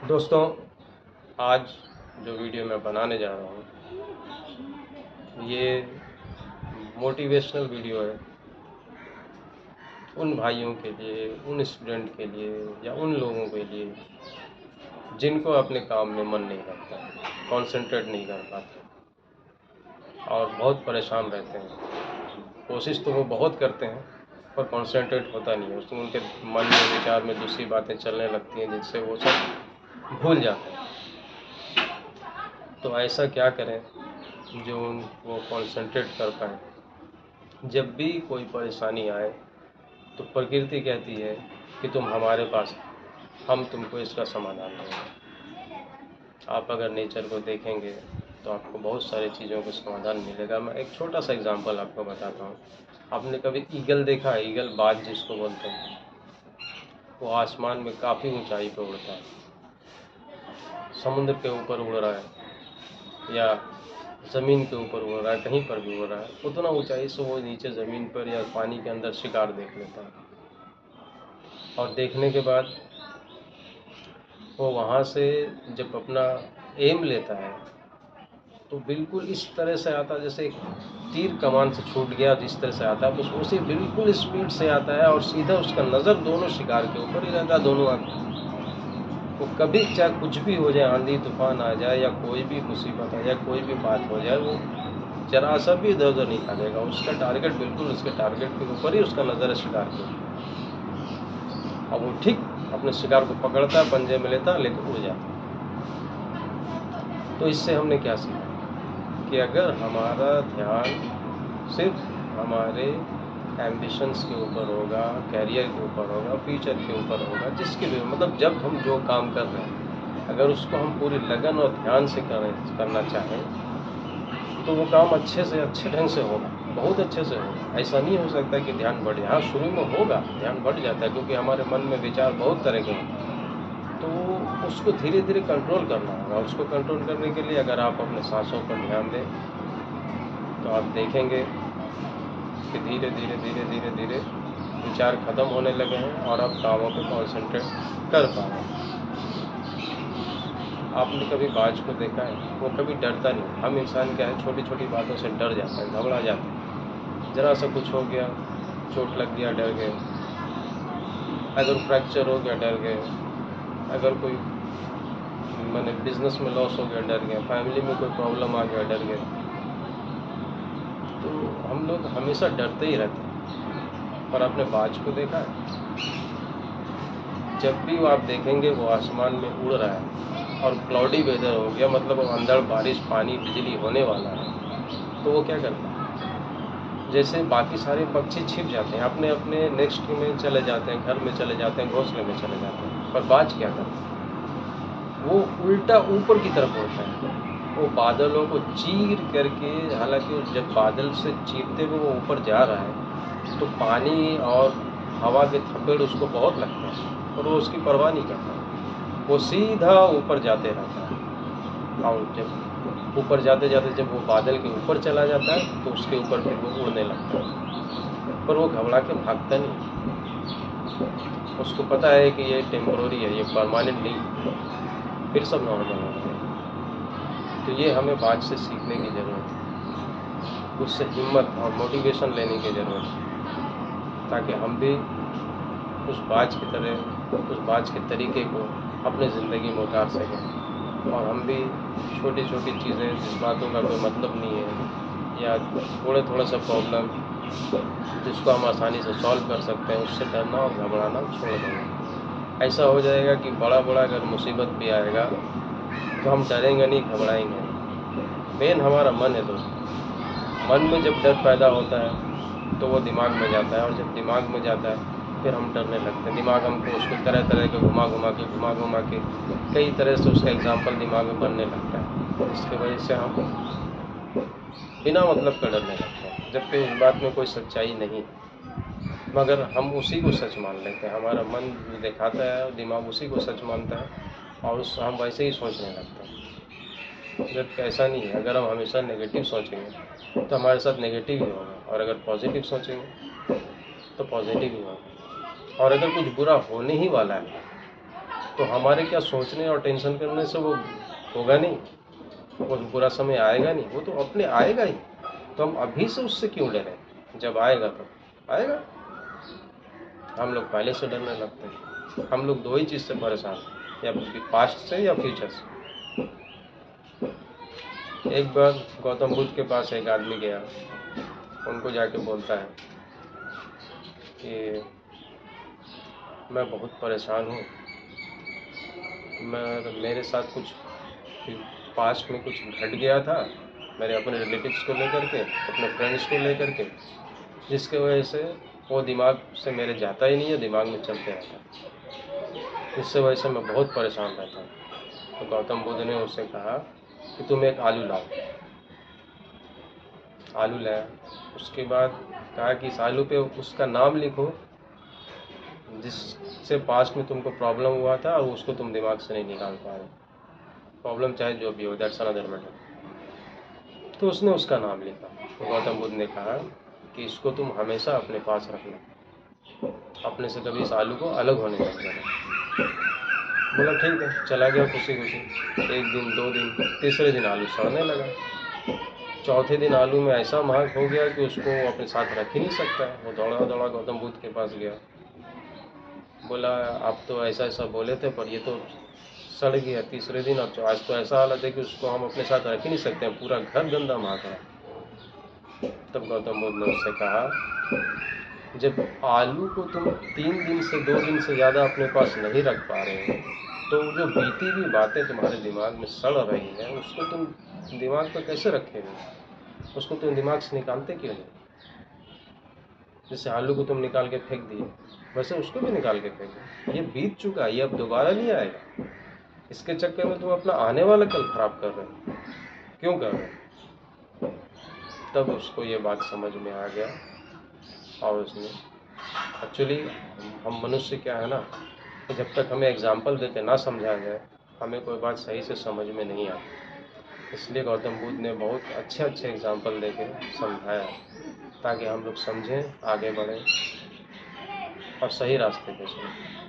दोस्तों, आज जो वीडियो मैं बनाने जा रहा हूँ ये मोटिवेशनल वीडियो है उन भाइयों के लिए, उन स्टूडेंट के लिए या उन लोगों के लिए जिनको अपने काम में मन नहीं लगता, कंसंट्रेट नहीं कर पाते और बहुत परेशान रहते हैं। कोशिश तो वो बहुत करते हैं पर कंसंट्रेट होता नहीं है, उसमें उनके मन में विचार में दूसरी बातें चलने लगती हैं जिससे वो सब भूल जाते हैं। तो ऐसा क्या करें जो उनको कंसंट्रेट कर पाए। जब भी कोई परेशानी आए तो प्रकृति कहती है कि तुम हमारे पास, हम तुमको इसका समाधान देंगे। आप अगर नेचर को देखेंगे तो आपको बहुत सारी चीज़ों का समाधान मिलेगा। मैं एक छोटा सा एग्जांपल आपको बताता हूँ। आपने कभी ईगल देखा है? ईगल, बाज जिसको बोलते हैं, वो आसमान में काफ़ी ऊंचाई पर उड़ता है, समुद्र के ऊपर उड़ रहा है या ज़मीन के ऊपर उड़ रहा है, कहीं पर भी उड़ रहा है, उतना ऊंचाई से वो नीचे ज़मीन पर या पानी के अंदर शिकार देख लेता है। और देखने के बाद वो वहाँ से जब अपना एम लेता है तो बिल्कुल इस तरह से आता है जैसे एक तीर कमान से छूट गया, जिस तरह से आता है बस उसी बिल्कुल स्पीड से आता है और सीधा उसका नज़र दोनों शिकार के ऊपर ही रहता है, दोनों आंख। वो कभी चाहे कुछ भी हो जाए, आंधी तूफान आ जाए या कोई भी मुसीबत आ जाए, कोई भी बात हो जाए, वो जरा सा भी इधर उधर नहीं भागेगा। उसका टारगेट बिल्कुल उसके टारगेट के ऊपर ही उसका नज़र है, शिकार के ऊपर। अब वो ठीक अपने शिकार को पकड़ता है, पंजे में लेता है, लेकर उड़ जाता है। तो इससे हमने क्या सीखा कि अगर हमारा ध्यान सिर्फ हमारे एम्बिशंस के ऊपर होगा, कैरियर के ऊपर होगा, फ्यूचर के ऊपर होगा, जिसके भी मतलब जब हम जो काम कर रहे हैं अगर उसको हम पूरी लगन और ध्यान से करना चाहें तो वो काम अच्छे से अच्छे ढंग से होगा, बहुत अच्छे से होगा। ऐसा नहीं हो सकता कि ध्यान बढ़े। हाँ, शुरू में होगा, ध्यान बढ़ जाता है क्योंकि हमारे मन में विचार बहुत तरह के होते हैं, तो उसको धीरे धीरे कंट्रोल करना होगा। उसको कंट्रोल करने के लिए अगर आप अपने सांसों पर ध्यान दें तो आप देखेंगे कि धीरे धीरे धीरे धीरे धीरे विचार ख़त्म होने लगे हैं और आप कामों पे कॉन्सेंट्रेट कर पा रहे हैं। आपने कभी बाज को देखा है? वो कभी डरता नहीं। हम इंसान क्या है, छोटी छोटी बातों से डर जाते हैं, घबरा जाते हैं। ज़रा सा कुछ हो गया, चोट लग गया, डर गए। अगर फ्रैक्चर हो गया, डर गए। अगर कोई मैंने बिजनेस में लॉस हो गया, डर गए। फैमिली में कोई प्रॉब्लम आ गया, डर गए। तो हम लोग हमेशा डरते ही रहते हैं। पर आपने बाज को देखा है? जब भी वो आप देखेंगे वो आसमान में उड़ रहा है और क्लाउडी वेदर हो गया, मतलब अंधड़, बारिश, पानी, बिजली होने वाला है, तो वो क्या करता है, जैसे बाकी सारे पक्षी छिप जाते हैं, अपने अपने नेक्स्ट में चले जाते हैं, घर में चले जाते हैं, घोंसले में चले जाते हैं। पर बाज क्या करता है, वो उल्टा ऊपर की तरफ उड़ता है। वो बादलों को चीर करके, हालांकि जब बादल से चीरते हुए वो ऊपर जा रहा है तो पानी और हवा के थप्पड़ उसको बहुत लगते हैं और वो उसकी परवाह नहीं करता। वो सीधा ऊपर जाते रहता है और जब ऊपर जाते जाते जब वो बादल के ऊपर चला जाता है तो उसके ऊपर फिर वो उड़ने लगता है। पर वो घबरा के भागता नहीं, उसको पता है कि ये टेम्पोररी है, ये परमानेंट नहीं, फिर सब नॉर्मल होते हैं। तो ये हमें बाज से सीखने की ज़रूरत है, उससे हिम्मत और मोटिवेशन लेने की ज़रूरत है, ताकि हम भी उस बाज की तरह, उस बाज के तरीके को अपने ज़िंदगी में उतार सकें और हम भी छोटी छोटी चीज़ें, जिस बातों का कोई मतलब नहीं है या थोड़ा सा प्रॉब्लम जिसको हम आसानी से सॉल्व कर सकते हैं, उससे डरना और घबराना छोड़ देंगे। ऐसा हो जाएगा कि बड़ा बड़ा अगर मुसीबत भी आएगा तो हम डरेंगे नहीं, घबराएंगे नहीं। मेन हमारा मन है दोस्तों। मन में जब डर पैदा होता है तो वो दिमाग में जाता है और जब दिमाग में जाता है फिर हम डरने लगते हैं। दिमाग हमको उसको तरह तरह के घुमा घुमा के कई तरह से उसका एग्जाम्पल दिमाग में बनने लगता है, जिसकी वजह से हम बिना मतलब का डरने लगते हैं, जबकि उस बात में कोई सच्चाई नहीं, मगर हम उसी को सच मान लेते हैं। हमारा मन जो दिखाता है और दिमाग उसी को सच मानता है और उस हम वैसे ही सोचने लगते हैं, जबकि ऐसा नहीं है। अगर हम हमेशा नेगेटिव सोचेंगे तो हमारे साथ नेगेटिव ही होगा और अगर पॉजिटिव सोचेंगे तो पॉजिटिव ही होगा। और अगर कुछ बुरा होने ही वाला है तो हमारे क्या सोचने और टेंशन करने से वो होगा नहीं, वो बुरा समय आएगा नहीं, वो तो अपने आएगा ही। तो हम अभी से उससे क्यों डरें? जब आएगा तो आएगा। हम लोग पहले से डरने लगते हैं। हम लोग दो ही चीज़ से परेशान हैं, या पास्ट से या फ्यूचर से। एक बार गौतम बुद्ध के पास एक आदमी गया, उनको जाके बोलता है कि मैं बहुत परेशान हूँ, मेरे साथ कुछ पास्ट में कुछ घट गया था, मेरे अपने रिलेटिव्स को लेकर के, अपने फ्रेंड्स को लेकर के, जिसके वजह से वो दिमाग से मेरे जाता ही नहीं है, दिमाग में चलते रहता है। इससे वजह से मैं बहुत परेशान रहता हूँ। तो गौतम बुद्ध ने उससे कहा कि तुम एक आलू लाओ। आलू लाया। उसके बाद कहा कि इस आलू पे उसका नाम लिखो जिससे पास्ट में तुमको प्रॉब्लम हुआ था और उसको तुम दिमाग से नहीं निकाल पा रहे। प्रॉब्लम चाहे जो भी हो, दैट्स अनदर मैटर। तो उसने उसका नाम लिखा। तो गौतम बुद्ध ने कहा कि इसको तुम हमेशा अपने पास रखना, अपने से कभी इस आलू को अलग होने मत देना। बोला ठीक है, चला गया खुशी खुशी। एक दिन, 2 दिन, तीसरे दिन आलू सड़ने लगा। चौथे दिन आलू में ऐसा महक हो गया कि उसको अपने साथ रख ही नहीं सकता है। वो दौड़ा दौड़ा गौतम बुद्ध के पास गया, बोला आप तो ऐसा ऐसा बोले थे, पर ये तो सड़ गया तीसरे दिन, और आज तो ऐसा हालत है कि उसको हम अपने साथ रख ही नहीं सकते हैं, पूरा घर गंदा महक रहा है। तब गौतम बुद्ध ने उससे कहा, जब आलू को तुम 3 दिन से 2 दिन से ज़्यादा अपने पास नहीं रख पा रहे हो, तो जो बीती हुई बातें तुम्हारे दिमाग में सड़ रही हैं, उसको तुम दिमाग पर कैसे रखेंगे? उसको तुम दिमाग से निकालते क्यों नहीं? जैसे आलू को तुम निकाल के फेंक दिए, वैसे उसको भी निकाल के फेंको। ये बीत चुका है, ये अब दोबारा नहीं आएगा। इसके चक्कर में तुम अपना आने वाला कल खराब कर रहे हो। क्यों कर रहे हो? तब उसको ये बात समझ में आ गया, और उसने एक्चुअली, हम मनुष्य क्या है ना, कि जब तक हमें एग्जाम्पल देते ना समझाया जाए, हमें कोई बात सही से समझ में नहीं आती। इसलिए गौतम बुद्ध ने बहुत अच्छे अच्छे एग्जाम्पल दे के समझाया, ताकि हम लोग समझें, आगे बढ़ें और सही रास्ते पे चलें।